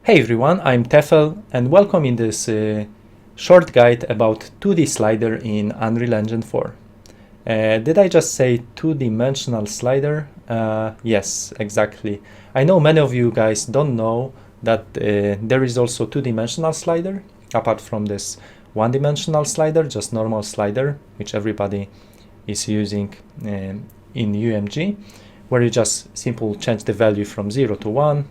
Hey everyone, I'm Tefel and welcome in this short guide about 2D slider in Unreal Engine 4. Did I just say two-dimensional slider? Yes, exactly. I know many of you guys don't know that there is also two-dimensional slider apart from this one-dimensional slider, just normal slider, which everybody is using in UMG, where you just simply change the value from 0 to 1.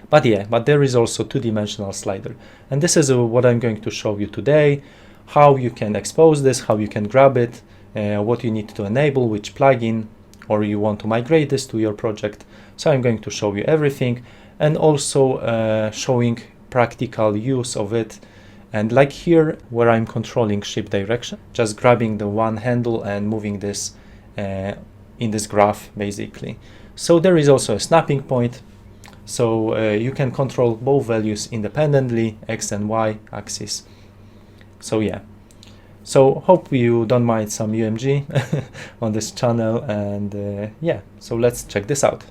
But there is also two-dimensional slider, and this is what I'm going to show you today, how you can expose this, how you can grab it, what you need to enable, which plugin, or you want to migrate this to your project. So I'm going to show you everything, and also showing practical use of it. And like here, where I'm controlling ship direction, just grabbing the one handle and moving this in this graph, basically. So there is also a snapping point. So you can control both values independently, X and Y axis. So yeah, so hope you don't mind some UMG on this channel, and yeah, so let's check this out.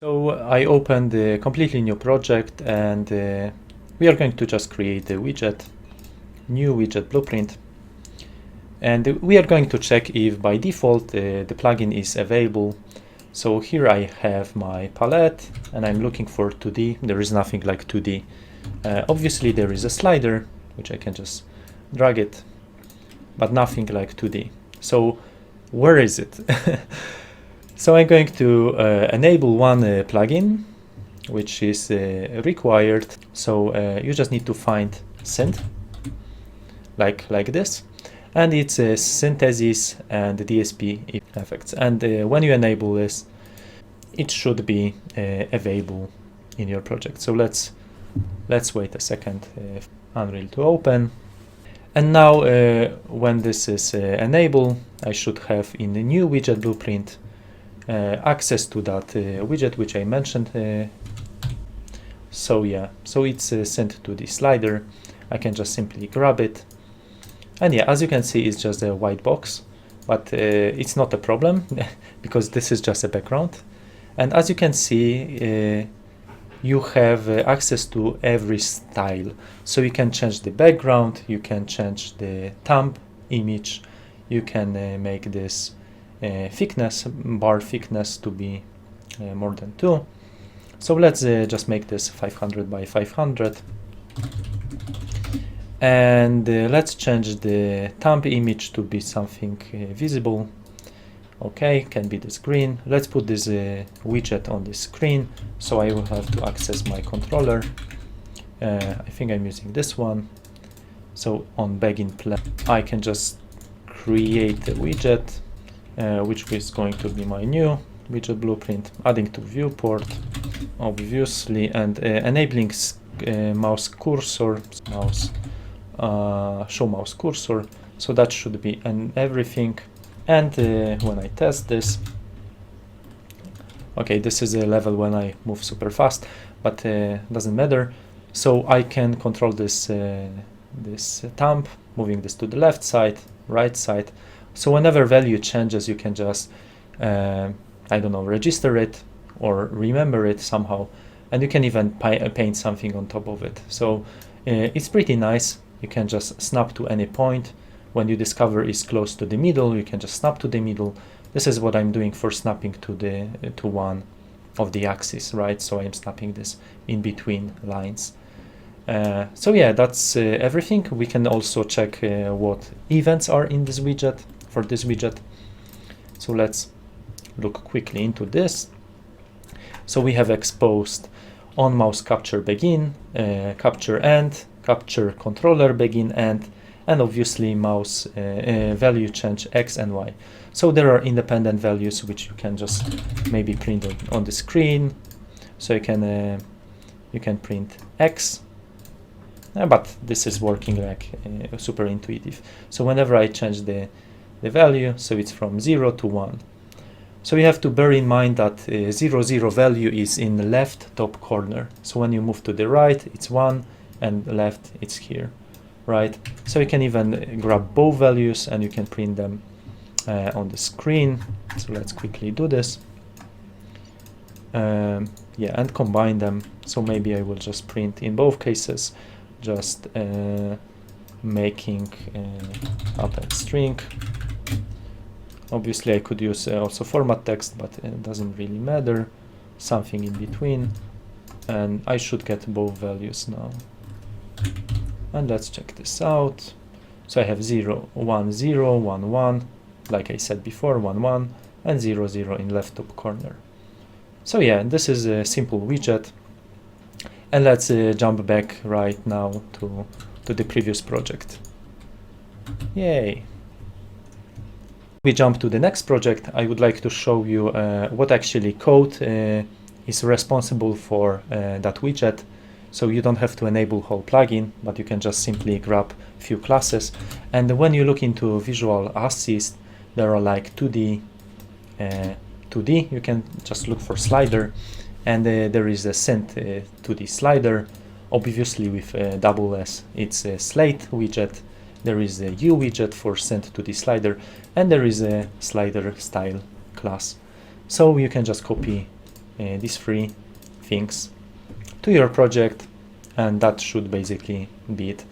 So I opened a completely new project, and we are going to just create a widget, new widget blueprint. And we are going to check if by default the plugin is available. So here I have my palette and I'm looking for 2D. There is nothing like 2D. Obviously there is a slider, which I can just drag it, but nothing like 2D. So where is it? So I'm going to enable one plugin, which is required. So you just need to find synth, like this. And it's a synthesis and DSP effects. And when you enable this, it should be available in your project. So let's wait a second for Unreal to open. And now when this is enabled, I should have in the new widget blueprint access to that widget which I mentioned. So yeah, so it's sent to the slider. I can just simply grab it. And yeah, as you can see, it's just a white box, but it's not a problem because this is just a background. And as you can see, you have access to every style. So you can change the background, you can change the thumb image, you can make this thickness, bar thickness to be more than 2. So let's just make this 500 by 500. And let's change the thumb image to be something visible. Okay, can be this green. Let's put this widget on the screen, so I will have to access my controller. I think I'm using this one. So on begin play, I can just create a widget, which is going to be my new widget blueprint, adding to viewport, obviously, and enabling mouse cursor, show mouse cursor, so that should be everything. And when I test this, okay, this is a level when I move super fast, but doesn't matter. So I can control this this thumb, moving this to the left side, right side. So whenever value changes, you can just I don't know, register it or remember it somehow, and you can even paint something on top of it. So it's pretty nice. You can just snap to any point. When you discover is close to the middle, you can just snap to the middle. This is what I'm doing for snapping to one of the axes, right? So I'm snapping this in between lines. So yeah, that's everything. We can also check what events are in this widget, for this widget. So let's look quickly into this. So we have exposed on mouse capture begin, capture end, capture controller begin end, and obviously mouse value change X and Y. So there are independent values which you can just maybe print on the screen. So you can print X, but this is working like super intuitive. So whenever I change the value, so it's from 0 to 1. So you have to bear in mind that 0, 0 value is in the left top corner. So when you move to the right, it's 1, and left, it's here, right? So you can even grab both values and you can print them on the screen. So let's quickly do this. yeah, and combine them. So maybe I will just print in both cases, just making append string. Obviously I could use also format text, but it doesn't really matter. Something in between, and I should get both values now. And let's check this out. So I have 0, 1, 0, 1, 1, like I said before, 1, 1, and 0, 0 in left top corner. So yeah, this is a simple widget. And let's jump back right now to the previous project. Yay! We jump to the next project. I would like to show you what actually code is responsible for that widget. So you don't have to enable whole plugin, but you can just simply grab a few classes. And when you look into Visual Assist, there are like 2D, you can just look for slider, and there is a send 2D slider, obviously with double S. It's a slate widget. There is a U widget for send to the slider, and there is a slider style class. So you can just copy these three things to your project, and that should basically be it.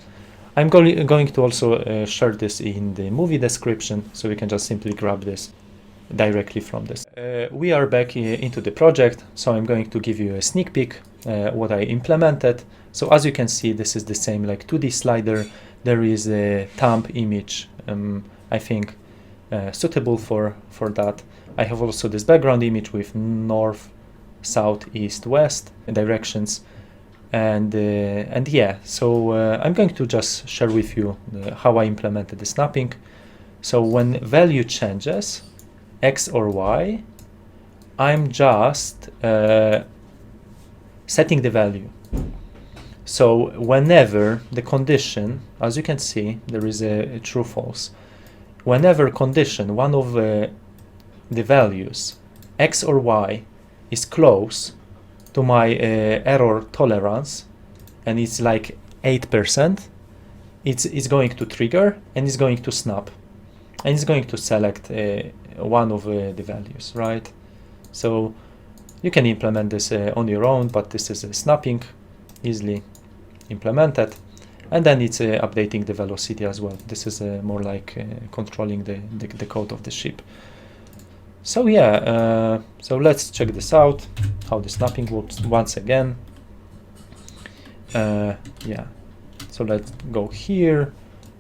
I'm going to also share this in the movie description, so you can just simply grab this directly from this. We are back into the project, so I'm going to give you a sneak peek what I implemented. So as you can see, this is the same like 2D slider. There is a thumb image, I think suitable for that. I have also this background image with north, south, east, west directions, and yeah. So I'm going to just share with you how I implemented the snapping. So when value changes, X or Y, I'm just setting the value. So whenever the condition, as you can see, there is a true false. Whenever condition, one of the values, X or Y, is close to my error tolerance, and it's like 8%, it's going to trigger and it's going to snap. And it's going to select one of the values, right? So you can implement this on your own, but this is snapping, easily implemented. And then it's updating the velocity as well. This is more like controlling the code of the ship. So yeah, so let's check this out, how the snapping works once again. Yeah, so let's go here,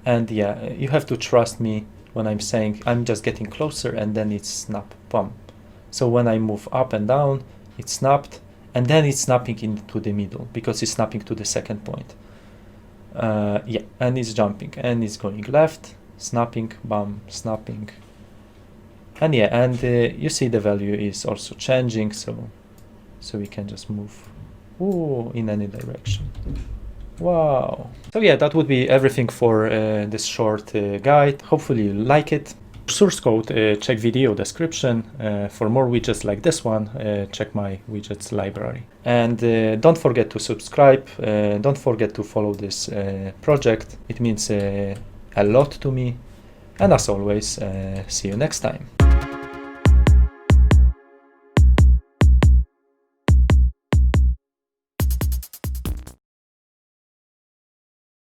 and yeah, you have to trust me when I'm saying I'm just getting closer, and then it's snap, bam. So when I move up and down, it's snapped, and then it's snapping into the middle because it's snapping to the second point. Yeah, and it's jumping and it's going left, snapping, bam, snapping. And yeah, and you see the value is also changing, so we can just move in any direction. Wow. So yeah, that would be everything for this short guide. Hopefully you like it. Source code, check video description. For more widgets like this one, check my widgets library. And don't forget to subscribe. Don't forget to follow this project. It means a lot to me. And as always, see you next time.